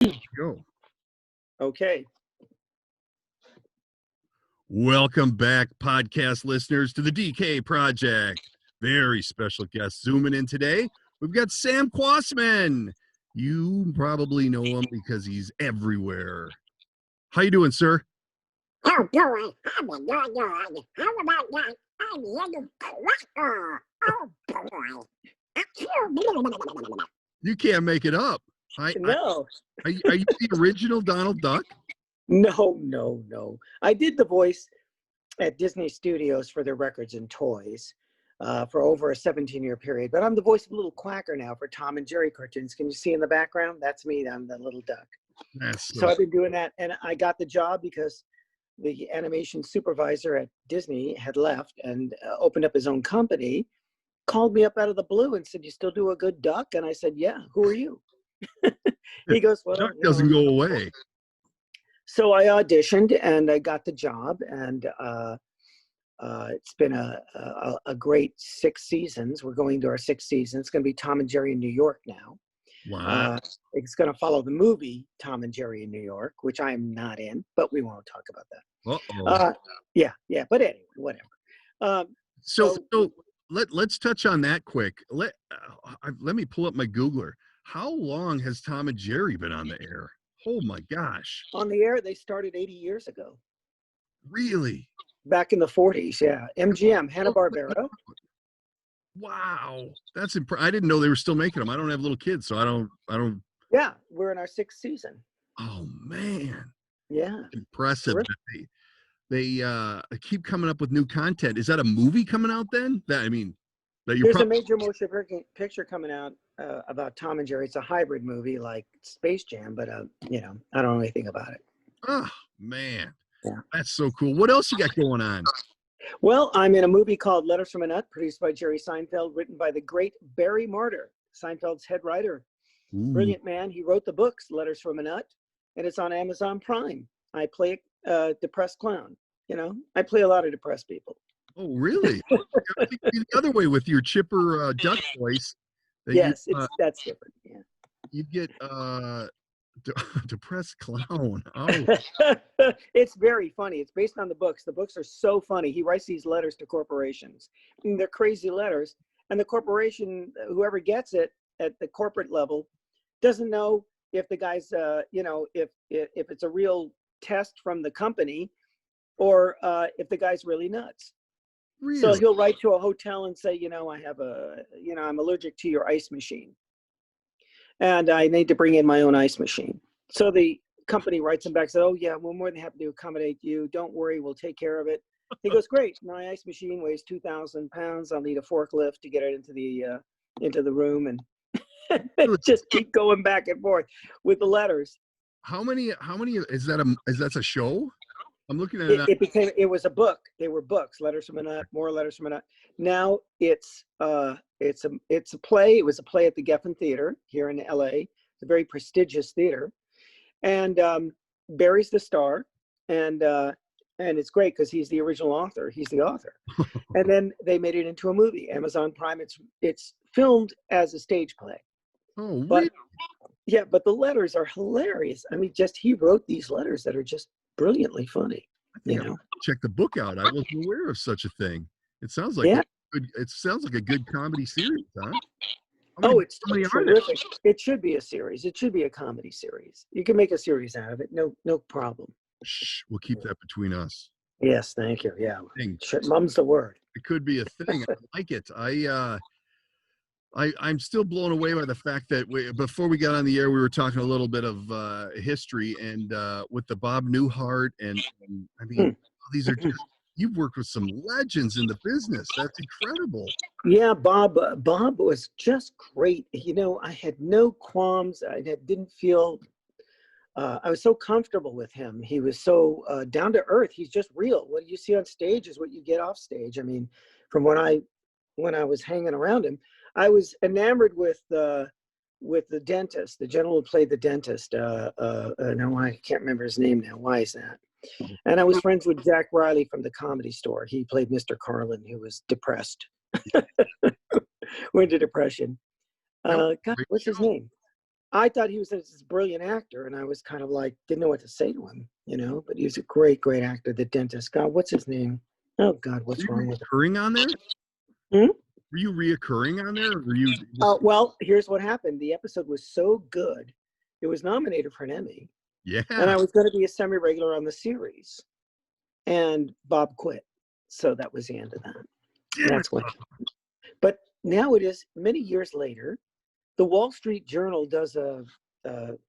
Go. Okay. Welcome back, podcast listeners, to the DK Project. Very special guest zooming in today. We've got Sam Kwasman. You probably know him because he's everywhere. How you doing, sir? How do I? How about that? I'm the collector. Oh boy. You can't make it up. No. Are you the original Donald Duck? No. I did the voice at Disney Studios for their records and toys for over a 17-year period. But I'm the voice of a little quacker now for Tom and Jerry cartoons. Can you see in the background? That's me. I'm the little duck. So I've been doing that. And I got the job because the animation supervisor at Disney had left and opened up his own company, called me up out of the blue and said, "You still do a good duck?" And I said, "Yeah, who are you?" He goes, "Well, duck doesn't go away." So I auditioned and I got the job, and it's been a great 6 seasons. We're going to our 6th season. It's going to be Tom and Jerry in New York now. Wow. It's going to follow the movie Tom and Jerry in New York, which I am not in, but we won't talk about that. Uh-oh. Yeah. But anyway, whatever. So let's touch on that quick. Let me pull up my Googler. How long has Tom and Jerry been on the air? Oh my gosh. On the air, they started 80 years ago. Really? Back in the 40s, yeah. MGM, Hanna-Barbera. Wow. That's I didn't know they were still making them. I don't have little kids, so I don't. Yeah, we're in our 6th season. Oh man. Yeah. Impressive. They keep coming up with new content. Is that a movie coming out then? There's a major motion picture coming out about Tom and Jerry. It's a hybrid movie like Space Jam, but I don't know anything about it. Oh man. Yeah. That's so cool. What else you got going on? Well, I'm in a movie called Letters from a Nut, produced by Jerry Seinfeld, written by the great Barry Martyr, Seinfeld's head writer. Ooh. Brilliant man. He wrote the books, Letters from a Nut, and it's on Amazon Prime. I play a depressed clown. I play a lot of depressed people. Oh, really? I think the other way with your chipper duck voice. Yes, that's different. Yeah. You get depressed clown. Oh. It's very funny. It's based on the books. The books are so funny. He writes these letters to corporations. And they're crazy letters. And the corporation, whoever gets it at the corporate level, doesn't know if the guy's, if it's a real test from the company or if the guy's really nuts. Really? So he'll write to a hotel and say, I'm allergic to your ice machine. And I need to bring in my own ice machine. So the company writes him back and says, "Oh yeah, we're more than happy to accommodate you. Don't worry, we'll take care of it." He goes, "Great, my ice machine weighs 2,000 pounds. I'll need a forklift to get it into the room," and just keep going back and forth with the letters. How many is that a show? I'm looking at it. It was a book. They were books, Letters from a Nut, more Letters from a Nut. Now it's a play. It was a play at the Geffen Theater here in LA. It's a very prestigious theater. And Barry's the star. And it's great because he's the original author. He's the author. And then they made it into a movie, Amazon Prime. It's filmed as a stage play. Oh, really? Yeah, but the letters are hilarious. I mean, he wrote these letters that are just brilliantly funny. Check the book out. I wasn't aware of such a thing. It sounds like a good comedy series, huh? It's terrific. It should be a series. It should be a comedy series. You can make a series out of it. No problem. Shh, we'll keep that between us. Yes, thank you. Yeah, mum's the word. It could be a thing. I like it. I'm still blown away by the fact that before we got on the air, we were talking a little bit of history and with the Bob Newhart and I mean, these are just, you've worked with some legends in the business. That's incredible. Yeah, Bob was just great. I had no qualms. I didn't feel. I was so comfortable with him. He was so down to earth. He's just real. What you see on stage is what you get off stage. I mean, from when I was hanging around him. I was enamored with the dentist, the gentleman who played the dentist. Now I can't remember his name now. Why is that? And I was friends with Jack Riley from the Comedy Store. He played Mr. Carlin, who was depressed. Went into depression. God, what's his name? I thought he was this brilliant actor, and I was kind of like, didn't know what to say to him, you know, but he was a great, great actor, the dentist. God, what's his name? Oh, God, what's Were wrong you with him? reoccurring on there? Hmm? Were you reoccurring on there? Or were you just, Well, here's what happened. The episode was so good, it was nominated for an Emmy, yeah. and I was going to be a semi-regular on the series, and Bob quit. So that was the end of that. Damn it. That's when. But now it is many years later. The Wall Street Journal does a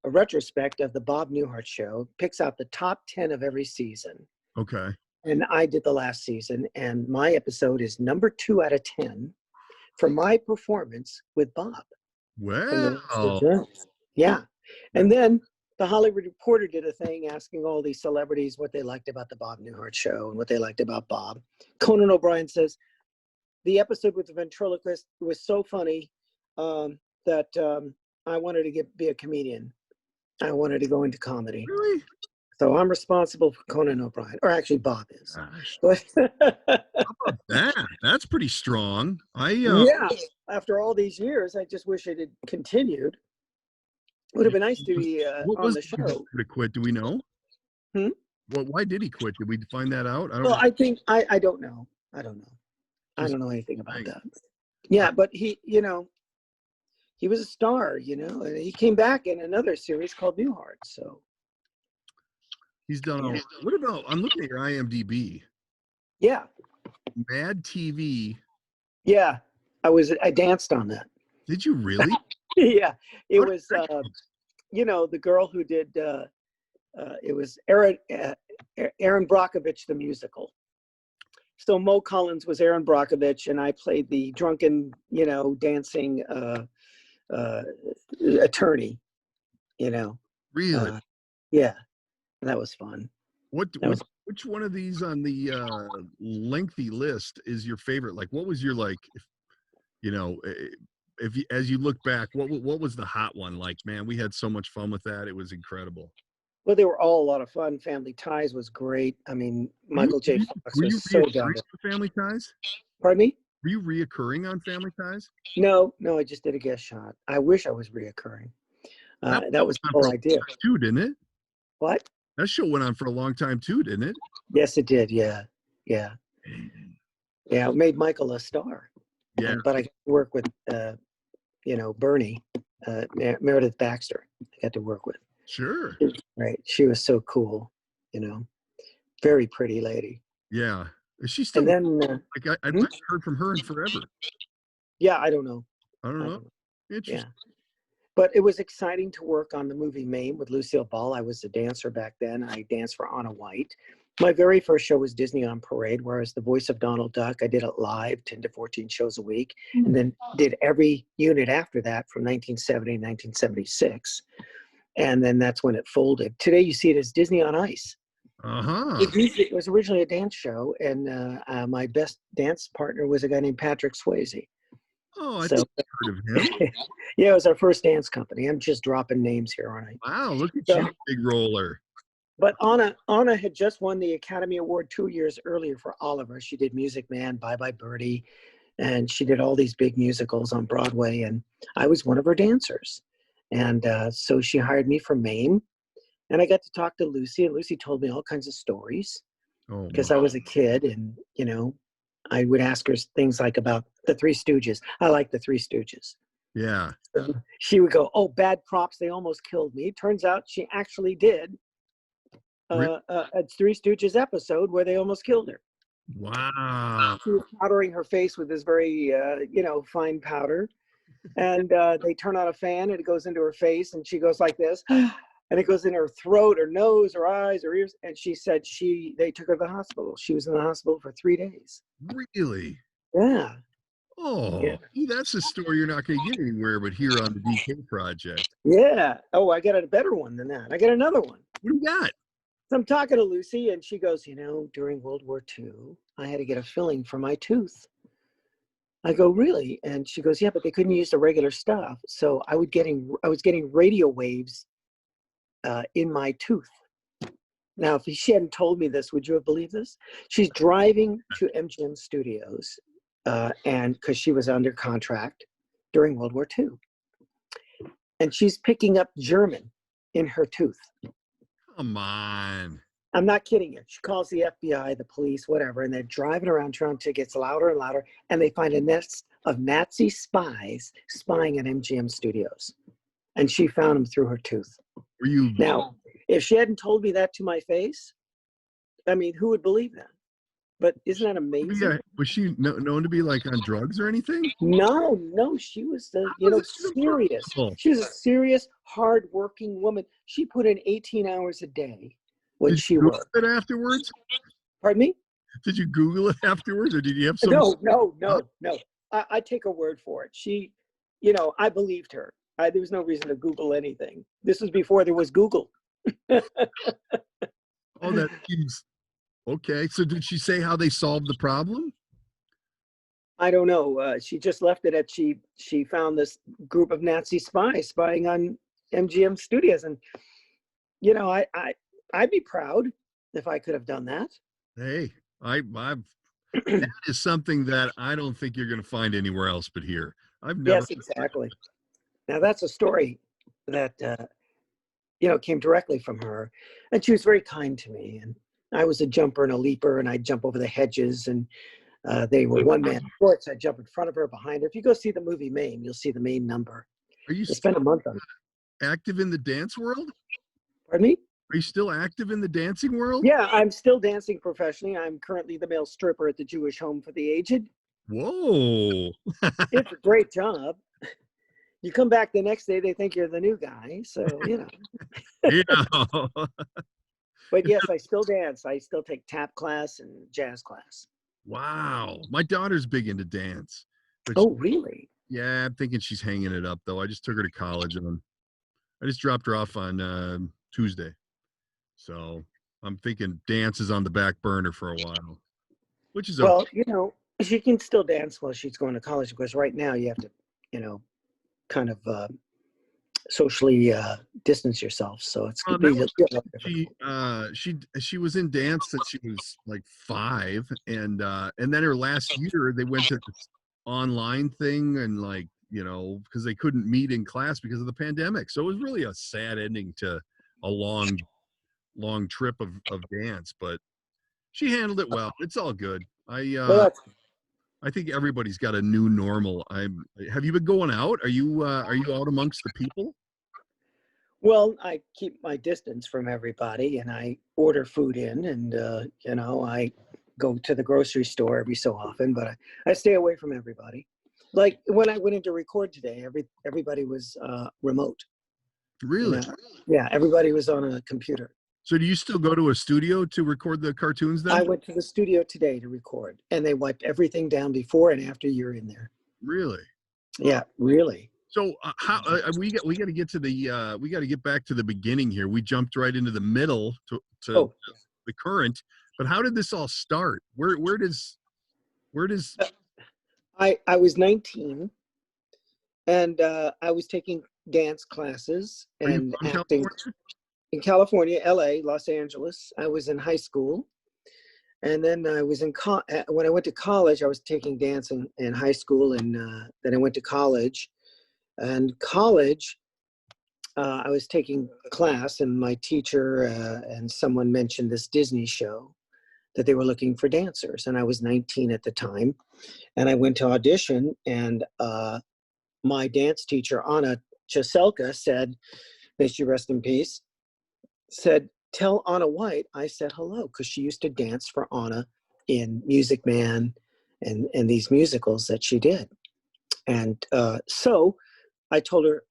retrospect of the Bob Newhart show, picks out the top 10 of every season. Okay. And I did the last season, and my episode is number 2 out of 10 for my performance with Bob. From the Wall Street Well, Journal. Yeah. And then the Hollywood Reporter did a thing asking all these celebrities what they liked about the Bob Newhart show and what they liked about Bob. Conan O'Brien says, the episode with the ventriloquist was so funny that I wanted to be a comedian. I wanted to go into comedy. really? So I'm responsible for Conan O'Brien, or actually Bob is. Gosh, But that's pretty strong. yeah, after all these years, I just wish it had continued. It would have been nice to be what on was the the show. reason to quit? Do we know? Hmm? Well, why did he quit? Did we find that out? I don't Well, know. I think I don't know. I don't know. I don't know anything about that. Yeah, but he, you know, he was a star, you know, and he came back in another series called Newhart. So He's done all. Yeah. What about? I'm looking at your IMDb. yeah, Mad TV. yeah, I danced on that. Did you really? Yeah, it How did was, that go? you know, the girl who did, it was Aaron Brockovich, the musical. So Mo Collins was Aaron Brockovich, and I played the drunken, you know, dancing attorney, you know. Really? Yeah, that was fun. What? That was, Which one of these on the lengthy list is your favorite? Like, what was your like? If, you know, if you, as you look back, what was the hot one? Like, man, we had so much fun with that. It was incredible. well, they were all a lot of fun. Family Ties was great. I mean, Michael J. Fox Were you was so reoccurring down. on Family Ties? Pardon me? Were you reoccurring on Family Ties? No, I just did a guest shot. I wish I was reoccurring. That was the went on for whole a idea. long time too, didn't it? What? That show went on for a long time too, didn't it? Yes, it did. Yeah. It made Michael a star. Yeah. But I got to work with, you know, Bernie, Meredith Baxter. I got to work with. Sure. Right. She was so cool, you know, very pretty lady. Yeah. Is she still? And then, Like I've not heard from her in forever. yeah, I don't know. I don't know. Yeah. Interesting. But it was exciting to work on the movie Mame with Lucille Ball. I was a dancer back then. I danced for Anna White. My very first show was Disney on Parade, where I was the voice of Donald Duck. I did it live, 10 to 14 shows a week, and then did every unit after that from 1970 to 1976. And then that's when it folded. Today you see it as Disney on Ice. Uh-huh. It was originally a dance show, and my best dance partner was a guy named Patrick Swayze. Oh, I So- think I've heard of him. Yeah, it was our first dance company. I'm just dropping names here, aren't I? Wow, look at So- you, big roller. But Anna had just won the Academy Award 2 years earlier for Oliver. She did Music Man, Bye Bye Birdie, and she did all these big musicals on Broadway, and I was one of her dancers. And so she hired me for Mame, and I got to talk to Lucy, and Lucy told me all kinds of stories Oh, because I was a kid, and, you know, I would ask her things like about the Three Stooges. I like the Three Stooges. yeah. So she would go, "Oh, bad props, they almost killed me." Turns out she actually did a Three Stooges episode where they almost killed her. Wow. She was powdering her face with this very, you know, fine powder. And they turn on a fan and it goes into her face and she goes like this. And it goes in her throat, her nose, her eyes, her ears. And she said they took her to the hospital. She was in the hospital for 3 days. Really? Yeah. Oh, Yeah. see, that's a story you're not going to get anywhere but here on the DK Project. Yeah. Oh, I got a better one than that. I got another one. What do you got? So I'm talking to Lucy and she goes, "You know, during World War II, I had to get a filling for my tooth." I go, "Really?" And she goes, "Yeah, but they couldn't use the regular stuff. So I was getting radio waves in my tooth." Now, if she hadn't told me this, would you have believed this? She's driving to MGM Studios, and because she was under contract during World War II. and she's picking up German in her tooth. Come on. I'm not kidding you. She calls the FBI, the police, whatever, and they're driving around Toronto. It gets louder and louder, and they find a nest of Nazi spies spying at MGM Studios. And she found them through her tooth. Were you Now, if she hadn't told me that to my face, I mean, who would believe that? But isn't that amazing? Yeah, was she known to be like on drugs or anything? No, she was serious. She was a serious, hard-working woman. She put in 18 hours a day when she Google worked. it afterwards? Pardon me? Did you Google it afterwards, or did you have some? No. I take her word for it. She, I believed her. There was no reason to Google anything. This was before there was Google. Oh, that seems okay. So did she say how they solved the problem? I don't know. She just left it at she found this group of Nazi spies spying on MGM Studios, and I'd be proud if I could have done that. Hey, I've that is something that I don't think you're going to find anywhere else but here. I've never. Yes, exactly. Now that's a story that came directly from her, and she was very kind to me. And I was a jumper and a leaper, and I'd jump over the hedges, and they were one-man sports. I'd jump in front of her, behind her. If you go see the movie Maine, you'll see the Maine number. Are you spend a month on it. Active in the dance world? Pardon me? Are you still active in the dancing world? Yeah, I'm still dancing professionally. I'm currently the male stripper at the Jewish Home for the Aged. Whoa. It's a great job. You come back the next day, they think you're the new guy. So, Yeah. But yes, I still dance. I still take tap class and jazz class. Wow. My daughter's big into dance. Oh, really? Yeah, I'm thinking she's hanging it up, though. I just took her to college, and I just dropped her off on Tuesday. So I'm thinking dance is on the back burner for a while, which is well, okay. She can still dance while she's going to college, because right now you have to, kind of socially distance yourself. So it's she was in dance since she was like 5, and then her last year they went to this online thing, and because they couldn't meet in class because of the pandemic. So it was really a sad ending to a long trip of dance, but she handled it well. It's all good. I think everybody's got a new normal. Have you been going out? Are you out amongst the people? Well, I keep my distance from everybody, and I order food in, and I go to the grocery store every so often, but I stay away from everybody. Like when I went in to record today, everybody was remote. Really? Yeah, everybody was on a computer. So do you still go to a studio to record the cartoons then? I went to the studio today to record, and they wiped everything down before and after you're in there. Really? Yeah, really. So how we got to get to we got to get back to the beginning here. We jumped right into the middle to the current, but how did this all start? Where does I was 19, and I was taking dance classes and acting in California, LA, Los Angeles. I was in high school, and then I was when I went to college. I was taking dance in high school, and then I went to college. And college, I was taking class, and my teacher and someone mentioned this Disney show that they were looking for dancers, and I was 19 at the time, and I went to audition, and my dance teacher, Anna Chaselka, said, may she rest in peace, said, tell Anna White I said hello, because she used to dance for Anna in Music Man and these musicals that she did. And so I told her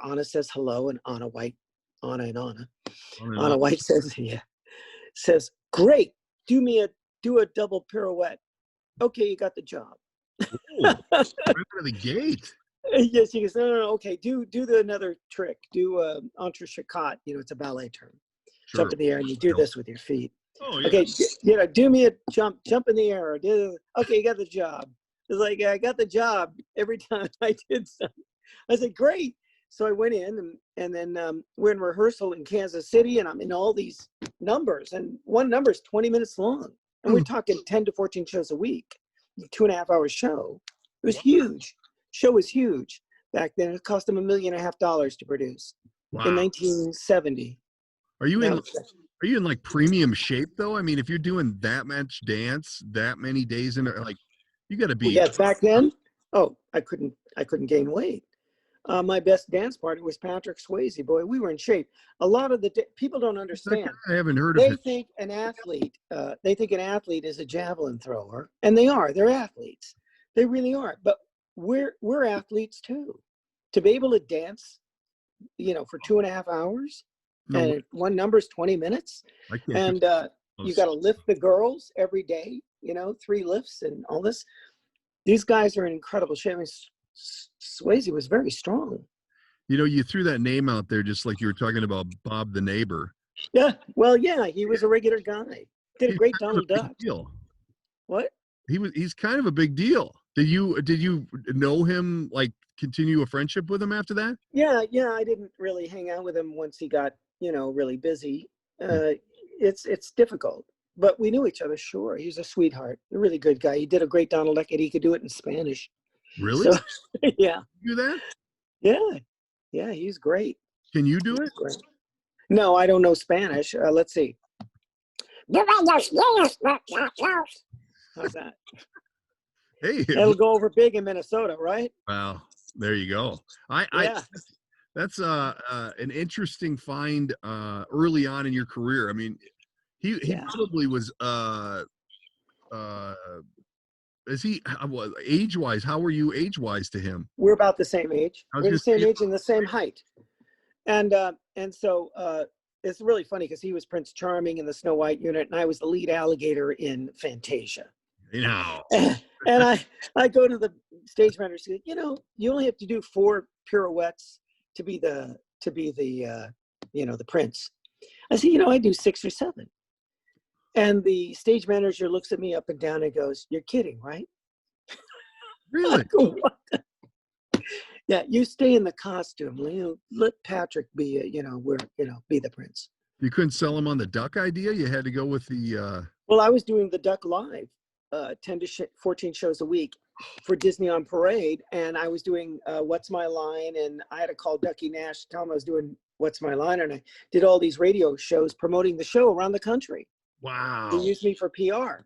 Anna says hello, and Anna White White says, great, do a double pirouette. Okay, you got the job. Right out of the gate. Yes, he goes, no, okay, do another trick. Do entrechicot, it's a ballet term. Sure. Jump in the air, and you do this with your feet. Oh, yeah. Okay, do me a jump in the air. Okay, you got the job. It's like, I got the job every time I did something. I said, great. So I went in, and then we're in rehearsal in Kansas City, and I'm in all these numbers, and one number is 20 minutes long. And we're talking 10 to 14 shows a week, 2.5 hour show. It was huge. Show was huge. Back then, it cost them $1.5 million to produce in Wow. 1970. Are you That in? was- Are you in like premium shape though? I mean, if you're doing that much dance, that many days in, like, you got to be. Yeah, back then, I couldn't gain weight. My best dance partner was Patrick Swayze. Boy, we were in shape. A lot of the people don't understand. I haven't heard of They him. think an athlete. They think an athlete is a javelin thrower, and they are. They're athletes. They really are. But we're athletes too. To be able to dance, for 2.5 hours, No, and one number is 20 minutes, I can't. and you got to lift the girls every day. 3 lifts and all this. These guys are in incredible shape. I mean, Swayze was very strong. You threw that name out there just like you were talking about Bob the neighbor. Yeah. Well, yeah, he was a regular guy. Did a great Donald Duck. Deal. What? He's kind of a big deal. Did you know him, like continue a friendship with him after that? Yeah. I didn't really hang out with him once he got, really busy. It's difficult. But we knew each other, sure. He was a sweetheart, a really good guy. He did a great Donald Duck, and he could do it in Spanish. Really? So, yeah. You do that? Yeah, he's great. Can you do it? Great. No, I don't know Spanish. Let's see. Buenos dias, muchachos. How's that? Hey, That'll go over big in Minnesota, right? wow, there you go. Yeah. That's an interesting find early on in your career. I mean, he Yeah. probably was is he age-wise, how were you age-wise to him? We're about the same age. I was We're the gonna same say- age and the same height. And so it's really funny because he was Prince Charming in the Snow White unit, and I was the lead alligator in Fantasia. And I go to the stage manager and say, you only have to do 4 pirouettes to be the the prince. I say, I do 6 or 7. And the stage manager looks at me up and down and goes, "You're kidding, right?" Really? I go, "What?" Yeah, you stay in the costume. Let Patrick be, be the prince. You couldn't sell him on the duck idea? You had to go with the Well, I was doing the Duck Live, 10 to 14 shows a week for Disney on Parade, and I was doing What's My Line, and I had to call Ducky Nash to tell him I was doing What's My Line, and I did all these radio shows promoting the show around the country. wow. They used me for PR,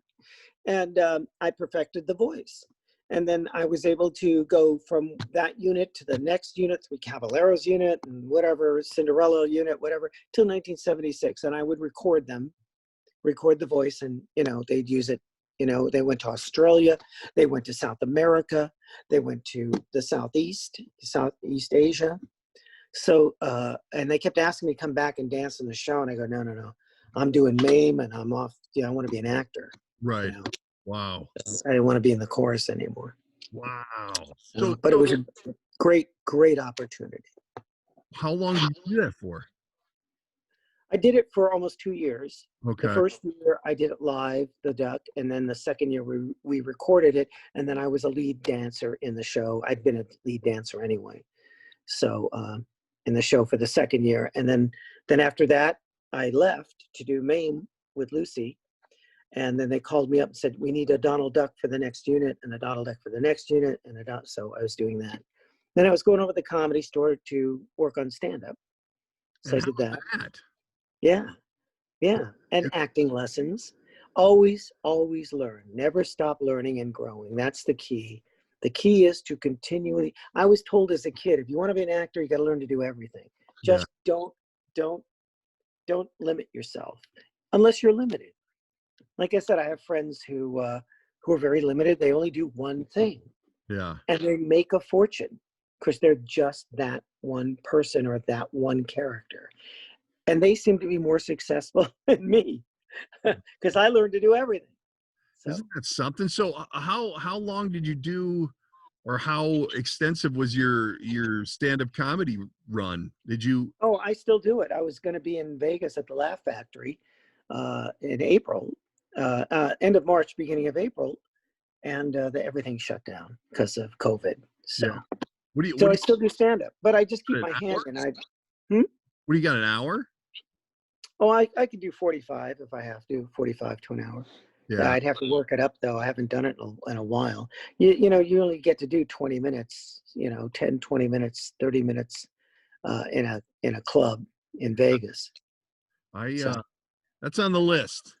and I perfected the voice. And then I was able to go from that unit to the next unit, 3 Caballeros unit, and whatever, Cinderella unit, whatever, till 1976. And I would record the voice, and, they'd use it. They went to Australia, they went to South America, they went to the Southeast Asia. So, and they kept asking me to come back and dance in the show. And I go, no. I'm doing MAME, and I'm off. I want to be an actor. Right. Wow. I didn't want to be in the chorus anymore. Wow. But it was a great opportunity. How long did you do that for? I did it for almost 2 years. Okay. The first year I did it live, the Duck, and then the second year we recorded it, and then I was a lead dancer in the show. I'd been a lead dancer anyway, so in the show for the second year, and then after that I left to do MAME with Lucy, and then they called me up and said, "We need a Donald Duck for the next unit, and a Donald Duck for the next unit, and a Duck." So I was doing that. Then I was going over to the Comedy Store to work on stand-up, so I did that. Yeah, and acting lessons. Always learn. Never stop learning and growing. That's the key. The key is to continually. I was told as a kid, if you want to be an actor, you got to learn to do everything. Just don't limit yourself unless you're limited. Like I said, I have friends who are very limited. They only do one thing. Yeah. And they make a fortune because they're just that one person or that one character. And they seem to be more successful than me because I learned to do everything. So, isn't that something? So how long did you do, or how extensive was your stand-up comedy run? Did you? Oh, I still do it. I was going to be in Vegas at the Laugh Factory in April, end of March, beginning of April, and everything shut down because of COVID. So, I still do stand-up, but I just keep my hand in. What do you got, an hour? Oh, I could do 45 if I have to, 45 to an hour. Yeah. I'd have to work it up though. I haven't done it in a while. You know, you only get to do 20 minutes, 10, 20 minutes, 30 minutes in a club in Vegas. So, That's on the list.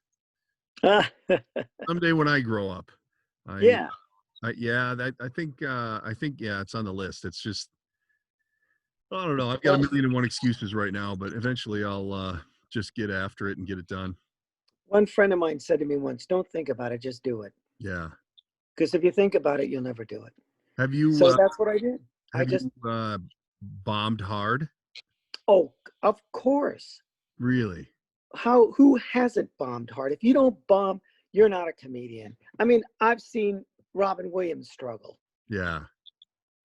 Someday when I grow up. yeah. I think yeah, it's on the list. It's just I don't know. I've got Well, a million and one excuses right now, but eventually I'll just get after it and get it done. one friend of mine said to me once, "Don't think about it, just do it." Yeah. Because if you think about it, you'll never do it. Have you So that's what I did. I have just, you bombed hard? oh, of course. Really? Who hasn't bombed hard? If you don't bomb, you're not a comedian. I mean, I've seen Robin Williams struggle. Yeah.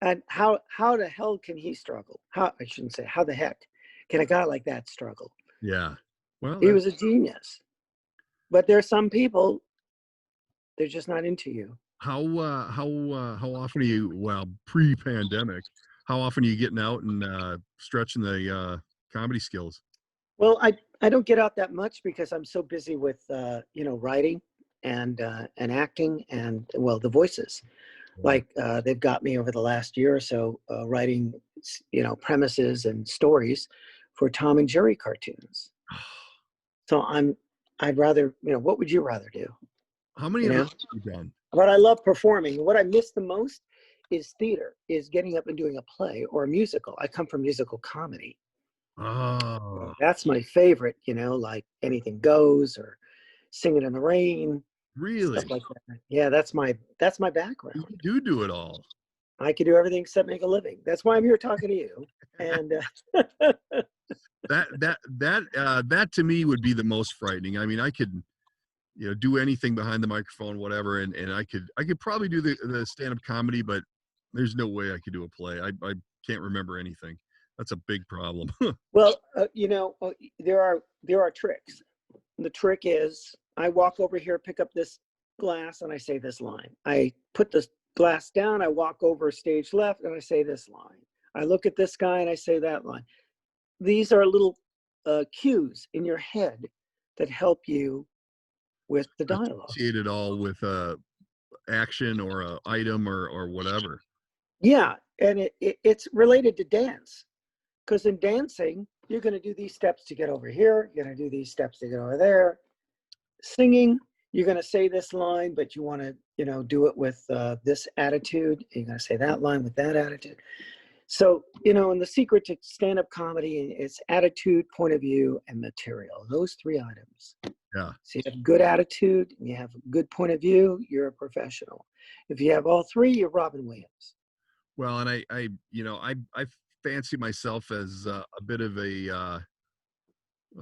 And how the hell can he struggle? I shouldn't say how the heck can a guy like that struggle? Yeah. Well, He was a genius. But there are some people, they're just not into you. how often are you pre-pandemic? How often are you getting out and stretching the comedy skills? Well, I don't get out that much because I'm so busy with writing and acting and the voices. Like they've got me over the last year or so writing premises and stories for Tom and Jerry cartoons. So I'd rather, what would you rather do? How many of those have you done? But I love performing. What I miss the most is theater, is getting up and doing a play or a musical. I come from musical comedy. Oh, That's my favorite, like Anything Goes or Singing in the Rain, really? stuff like that. Yeah, that's my background. You do it all. I can do everything except make a living. That's why I'm here talking to you. And that to me would be the most frightening. I mean, I could, do anything behind the microphone, whatever, and I could probably do the stand-up comedy, but there's no way I could do a play. I can't remember anything. That's a big problem. well, there are tricks. The trick is I walk over here, pick up this glass, and I say this line. I put the glass down, I walk over stage left, and I say this line. I look at this guy and I say that line. These are little cues in your head that help you with the dialogue. Associate it all with action or a item or whatever. Yeah, and it's related to dance. Because in dancing, you're going to do these steps to get over here. You're going to do these steps to get over there. Singing, you're going to say this line, but you want to, do it with this attitude. You're going to say that line with that attitude. So, and the secret to stand-up comedy is attitude, point of view, and material. Those three items. Yeah. So you have good attitude, and you have a good point of view, you're a professional. If you have all three, you're Robin Williams. Well, and I fancy myself as a bit of a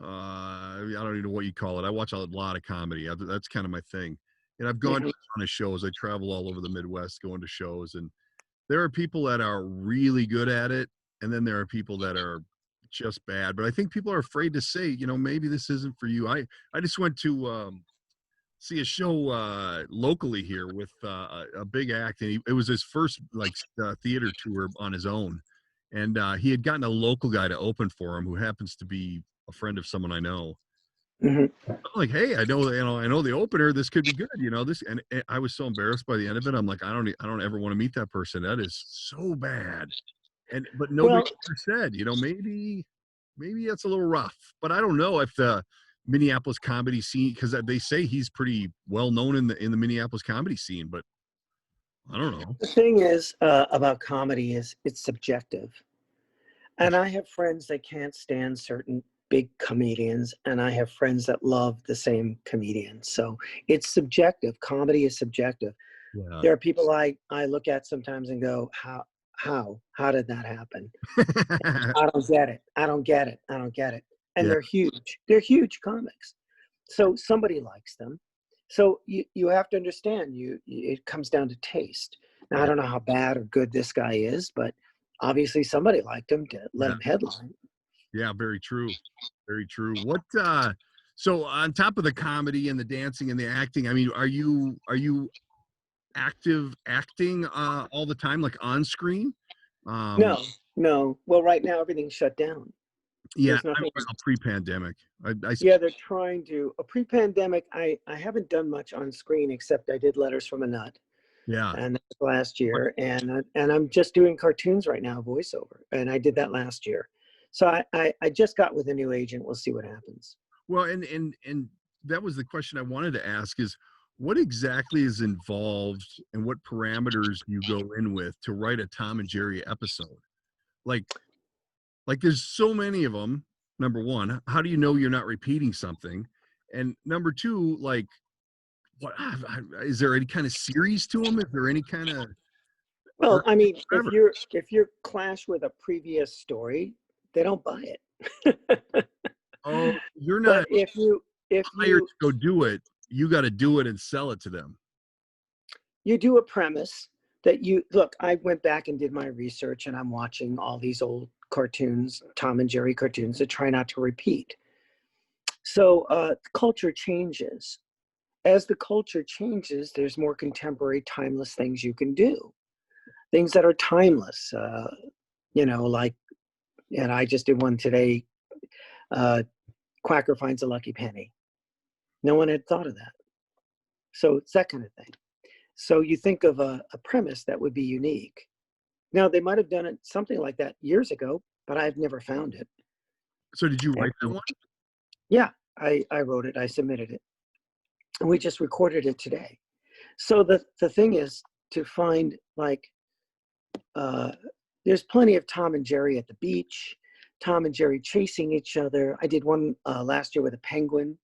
I don't even know what you call it. I watch a lot of comedy. That's kind of my thing. And I've gone to a ton of shows. I travel all over the Midwest going to shows, and there are people that are really good at it, and then there are people that are just bad. But I think people are afraid to say, maybe this isn't for you. I just went to see a show locally here with a big act, and it was his first theater tour on his own, and he had gotten a local guy to open for him who happens to be a friend of someone I know. I'm like, hey, I know the opener, this could be good, this, and I was so embarrassed by the end of it. I'm like, I don't ever want to meet that person. That is so bad. But nobody ever said, maybe that's a little rough. But I don't know if the Minneapolis comedy scene, because they say he's pretty well known in the Minneapolis comedy scene, but I don't know. The thing is about comedy is it's subjective. And I have friends that can't stand certain big comedians, and I have friends that love the same comedian. So it's subjective. Comedy is subjective. Yeah. There are people I look at sometimes and go, how did that happen? I don't get it. I don't get it. I don't get it. And they're huge. They're huge comics. So somebody likes them. So you have to understand, it comes down to taste. Now, I don't know how bad or good this guy is, but obviously somebody liked him to let him headline. Yeah, very true. Very true. What so on top of the comedy and the dancing and the acting, I mean, are you active acting all the time, like on screen? No. Well, right now everything's shut down. Yeah, There's nothing. pre-pandemic. Yeah, they're trying to. A pre-pandemic, I haven't done much on screen except I did Letters from a Nut, yeah. and that was last year, and I'm just doing cartoons right now, voiceover, and I did that last year. So I just got with a new agent. We'll see what happens. Well, and that was the question I wanted to ask is what exactly is involved and what parameters you go in with to write a Tom and Jerry episode? Like there's so many of them. Number one, how do you know you're not repeating something? And number two, like, what is there any kind of series to them? Is there any kind of Well, I mean, whatever. if you're clash with a previous story, they don't buy it. Oh, you're But not if hired you to go do it. You got to do it and sell it to them. you do a premise that you look, I went back and did my research, and I'm watching all these old cartoons, Tom and Jerry cartoons, that try not to repeat. So culture changes. As the culture changes, there's more contemporary, timeless things you can do. Things that are timeless, like, and I just did one today. Quacker finds a lucky penny. No one had thought of that. So it's that kind of thing. So you think of a premise that would be unique. Now, they might have done it something like that years ago, but I've never found it. So did you write that one? Yeah, I wrote it. I submitted it. And we just recorded it today. So the thing is to find, like, there's plenty of Tom and Jerry at the beach, Tom and Jerry chasing each other. I did one last year with a penguin.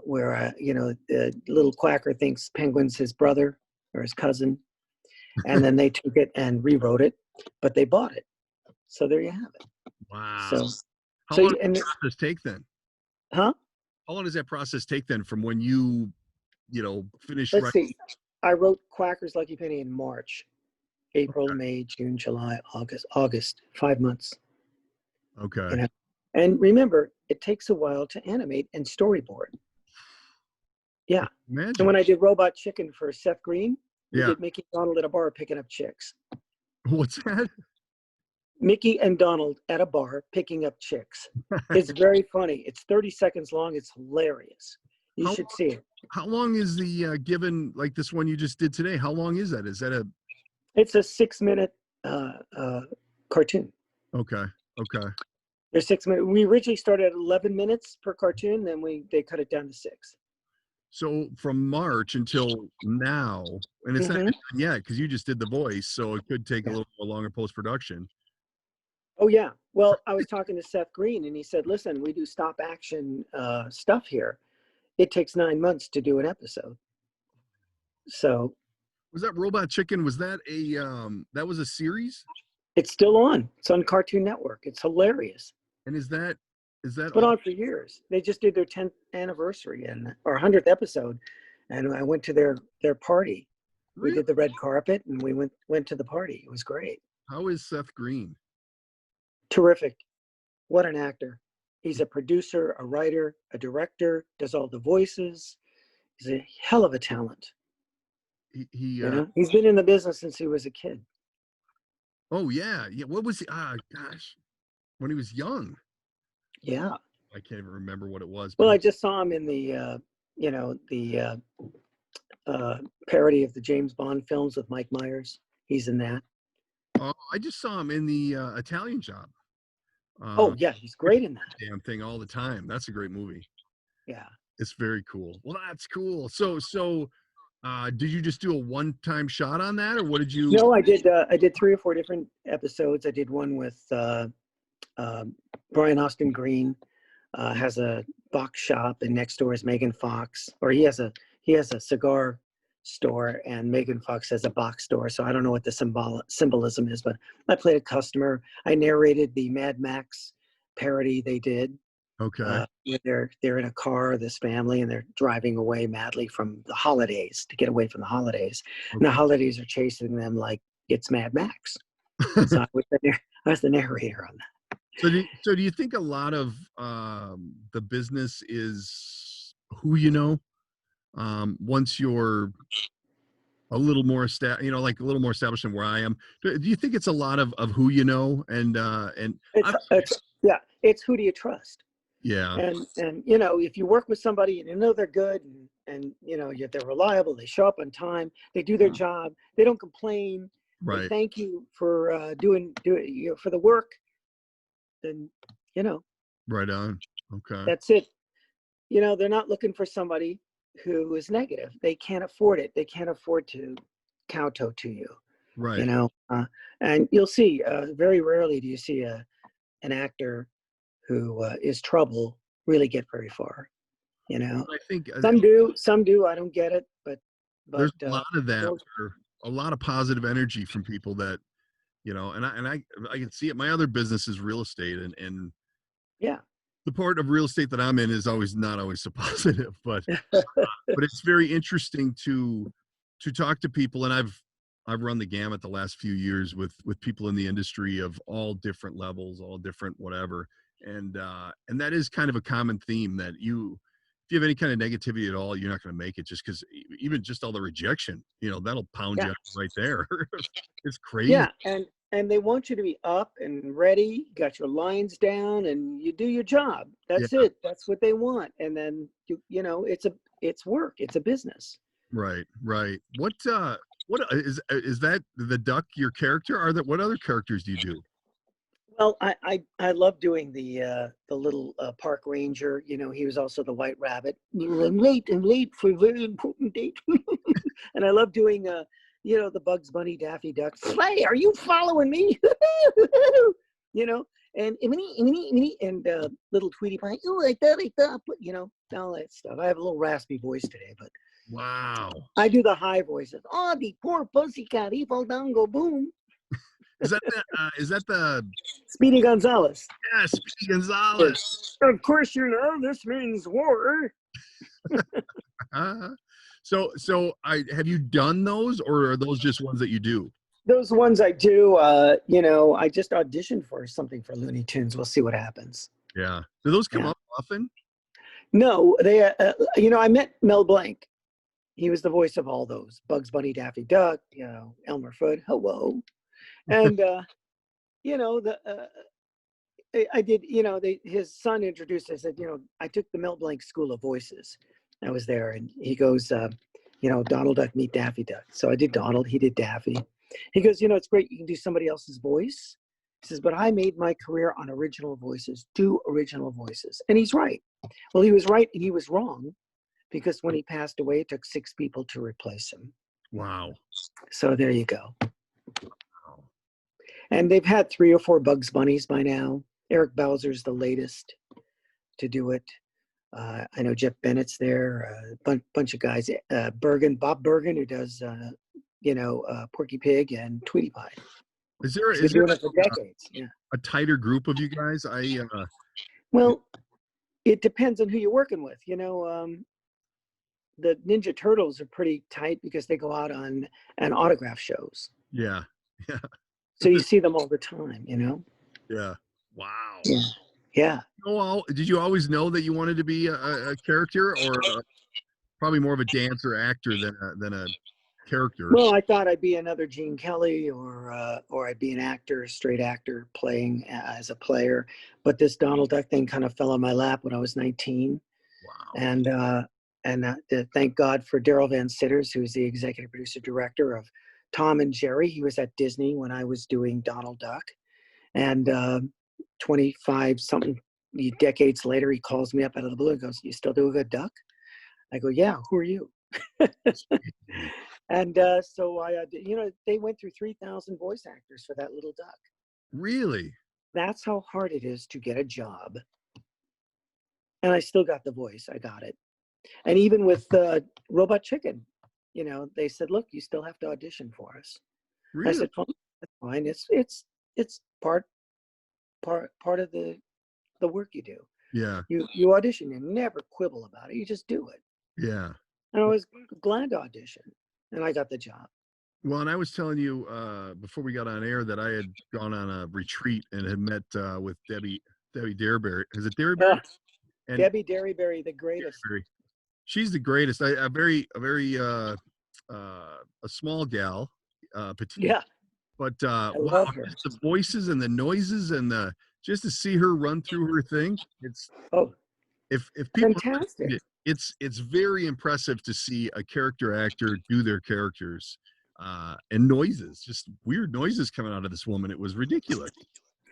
Where the little quacker thinks penguin's his brother or his cousin, and then they took it and rewrote it, but they bought it. So there you have it. Wow. So how long does that process take then? Huh? How long does that process take then from when you finish Let's writing? see. I wrote Quacker's Lucky Penny in March, April, May, June, July, August, 5 months. Okay. And remember, it takes a while to animate and storyboard. Yeah. Imagine. And when I did Robot Chicken for Seth Green, we Yeah. did Mickey and Donald at a bar picking up chicks. What's that? Mickey and Donald at a bar picking up chicks. It's very funny. It's 30 seconds long. It's hilarious. You should see it. How long is the given, like this one you just did today? How long is that? Is that a? It's a 6-minute cartoon. Okay. They're 6 minutes. We originally started at 11 minutes per cartoon. Then they cut it down to 6. So from March until now, and it's not done yet because you just did the voice, so it could take a little more longer post-production. Oh, yeah. Well, I was talking to Seth Green, and he said, listen, we do stop action stuff here. It takes 9 months to do an episode. So. Was that Robot Chicken? Was that that was a series? It's still on. It's on Cartoon Network. It's hilarious. And is that it's been on for years. They just did their 10th anniversary or 100th episode, and I went to their party. Really? We did the red carpet, and we went to the party. It was great. How is Seth Green? Terrific. What an actor. He's a producer, a writer, a director, does all the voices. He's a hell of a talent. He's been in the business since he was a kid. Oh, yeah. What was he? Gosh. When he was young. Yeah. I can't even remember what it was. Well, I just saw him in the parody of the James Bond films with Mike Myers. He's in that. I just saw him in the Italian Job. Oh, yeah. He's great in that. Damn thing all the time. That's a great movie. Yeah. It's very cool. Well, that's cool. So did you just do a one-time shot on that, or what did you? No, I did 3 or 4 different episodes. I did one with Brian Austin Green, has a box shop, and next door is Megan Fox, or he has a cigar store, and Megan Fox has a box store. So I don't know what the symbolism is, but I played a customer. I narrated the Mad Max parody they did. Okay. They're in a car, this family, and they're driving away madly from the holidays to get away from the holidays. Okay. And the holidays are chasing them like it's Mad Max. So I was the narrator on that. So do you think a lot of the business is who you know? Once you're a little more like a little more established than where I am, do you think it's a lot of who you know? And Yeah, it's who do you trust? Yeah. And you know, if you work with somebody and you know they're good and you know yet they're reliable, they show up on time, they do their job, they don't complain, they Right. thank you for doing you know, for the work, then you know Right on. Okay. that's it. You know, they're not looking for somebody who is negative. They can't afford it. They can't afford to kowtow to you. You Right. know, and you'll see very rarely do you see an actor who is trouble really get very far. You know, I think some do. I don't get it, but there's a lot of that, most, a lot of positive energy from people that, I can see it. My other business is real estate, and yeah, the part of real estate that I'm in is always not always so positive, but it's very interesting to talk to people, and I've run the gamut the last few years with people in the industry of all different levels, all different whatever, and that is kind of a common theme that if you have any kind of negativity at all, you're not going to make it, just because even just all the rejection, that'll pound yeah, you right there. It's crazy. yeah, and they want you to be up and ready, got your lines down, and you do your job. Yeah. That's it. That's what they want. And then you know, it's work. It's a business. Right, right. What is that the duck your character? What other characters do you do? Well, I love doing the little park ranger. You know, he was also the white rabbit. I'm late for a very important date. And I love doing you know, the Bugs Bunny Daffy Duck. Slay, are you following me? You know, and and little Tweety Pie. Oh, I thought, but you know, all that stuff. I have a little raspy voice today, but Wow. I do the high voices. Oh, the poor pussycat, he fall down, go boom. Is that the Speedy Gonzalez. Speedy Gonzalez? Of course, you know, this means war. Uh, so I have you done those, or are those just ones that you do? Those ones I do, you know, I just auditioned for something for Looney Tunes. We'll see what happens. Yeah. Do those come Yeah. up often? No, they, you know, I met Mel Blanc. He was the voice of all those Bugs Bunny, Daffy Duck, you know, Elmer Fudd, hello. And, you know, I did, you know, his son introduced, I said, you know, I took the Mel Blanc School of Voices. I was there and he goes, you know, Donald Duck, meet Daffy Duck. So I did Donald, he did Daffy. He goes, you know, it's great you can do somebody else's voice. He says, but I made my career on original voices, do original voices. And he's right. Well, he was right and he was wrong because when he passed away, it took 6 people to replace him. Wow. So there you go. And they've had 3 or 4 Bugs Bunnies by now. Eric Bowser's the latest to do it. I know Jeff Bennett's there, a bunch of guys. Bob Bergen, who does, you know, Porky Pig and Tweety Pie. Is there He's been doing it for decades. Yeah. a tighter group of you guys? Well, it depends on who you're working with. You know, the Ninja Turtles are pretty tight because they go out on autograph shows. Yeah. Yeah. So you see them all the time, you know? Yeah. Wow. Yeah. Yeah. Oh, did you always know that you wanted to be a character, or probably more of a dancer actor than a character? Well, I thought I'd be another Gene Kelly, or I'd be an actor, straight actor playing as a player. But this Donald Duck thing kind of fell on my lap when I was 19. Wow. And thank God for Daryl Van Sitters, who's the executive producer director of Tom and Jerry. He was at Disney when I was doing Donald Duck. And 25 something decades later, he calls me up out of the blue and goes, "You still do a good duck?" I go, "Yeah, who are you?" And so you know, they went through 3,000 voice actors for that little duck. Really? That's how hard it is to get a job. And I still got the voice. I got it. And even with Robot Chicken, you know, they said, "Look, you still have to audition for us." Really? I said, "That's fine. It's part of the work you do. Yeah. You audition. You never quibble about it. You just do it." Yeah. And I was glad to audition, and I got the job. Well, and I was telling you before we got on air that I had gone on a retreat and had met with Debbie Derryberry. Is it Derryberry? And Debbie Derryberry, the greatest. Derryberry. She's the greatest. A very a small gal, petite. Yeah, But I wow, love her. just the voices and the noises and the just to see her run through her thing, it's Oh, if people haven't fantastic. seen it, it's very impressive to see a character actor do their characters, and noises, just weird noises coming out of this woman. It was ridiculous,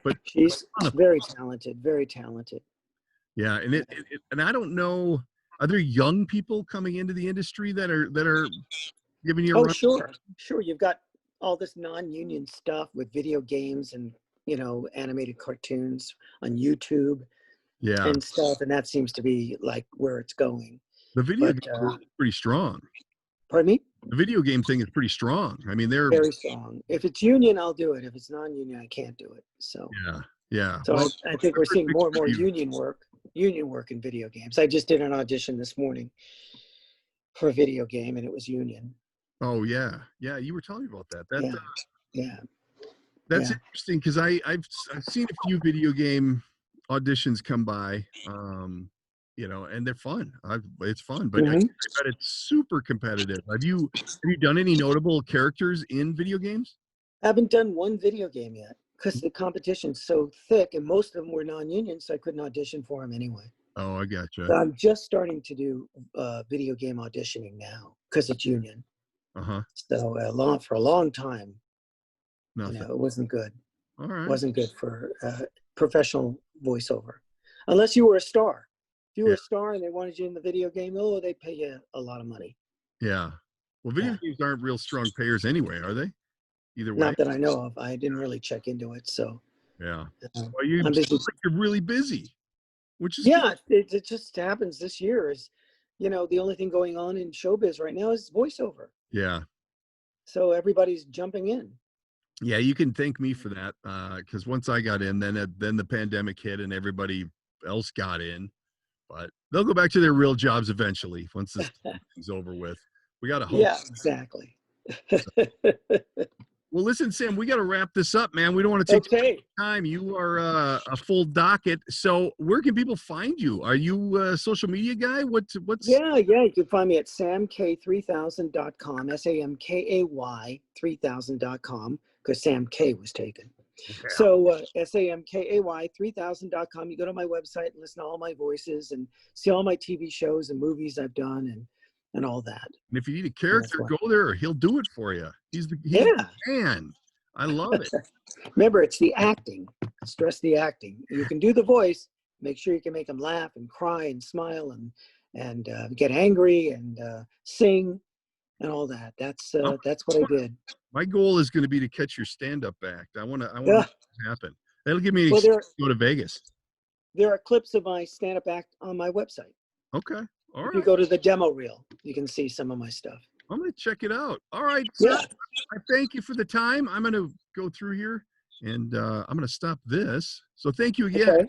but She's very talented, very talented. yeah, and and I don't know, are there young people coming into the industry that are giving you a Oh, run? sure. You've got all this non-union stuff with video games and, animated cartoons on YouTube Yeah, and stuff, and that seems to be like where it's going. the video But game is pretty strong. pardon me? The video game thing is pretty strong. I mean, they're Very strong. If it's union, I'll do it. If it's non-union, I can't do it. So, yeah. so Well, I think we're seeing more and more good for you. union work in video games. I just did an audition this morning for a video game, and it was union. Oh yeah, you were telling me about that. That Yeah. that's Yeah. interesting because I've seen a few video game auditions come by, and they're fun. It's fun, but I Mhm. bet it's super competitive. Have you done any notable characters in video games? I haven't done one video game yet because the competition's so thick, and most of them were non-union, so I couldn't audition for them anyway. Oh, I gotcha. So I'm just starting to do video game auditioning now because it's union. Uh-huh. So for a long time, Nothing. it wasn't good. All right. Wasn't good for professional voiceover, unless you were a star. If you were a star and they wanted you in the video game, they pay you a lot of money. Yeah. Well, video games aren't real strong payers anyway, are they? Either way. Not that I know of. I didn't really check into it, so. Yeah. I'm Well, you busy. sound like you're really busy, which is Yeah, good. it just happens this year. Is the only thing going on in showbiz right now is voiceover. Yeah. So everybody's jumping in. Yeah, you can thank me for that, because once I got in, then the pandemic hit and everybody else got in. But they'll go back to their real jobs eventually once this thing's over with. We got to hope. Yeah, exactly. Well, listen, Sam, we got to wrap this up, man. We don't want to take too much time. You are a full docket. So where can people find you? Are you a social media guy? What's Yeah. You can find me at samk3000.com, SAMKAY3000.com, because Sam K was taken. Okay. So SAMKAY3000.com. You go to my website and listen to all my voices and see all my TV shows and movies I've done and all that. And if you need a character, go there. He'll do it for you. He's the man. I love it. Remember, it's the acting. Stress the acting. You can do the voice. Make sure you can make them laugh and cry and smile and get angry and sing and all that. That's what I did. My goal is going to be to catch your stand-up act. I want to make it happen. That'll give me to go to Vegas. There are clips of my stand-up act on my website. Okay. All right. If you go to the demo reel, you can see some of my stuff. I'm going to check it out. All right. Sir, I thank you for the time. I'm going to go through here and I'm going to stop this. So thank you again. Okay.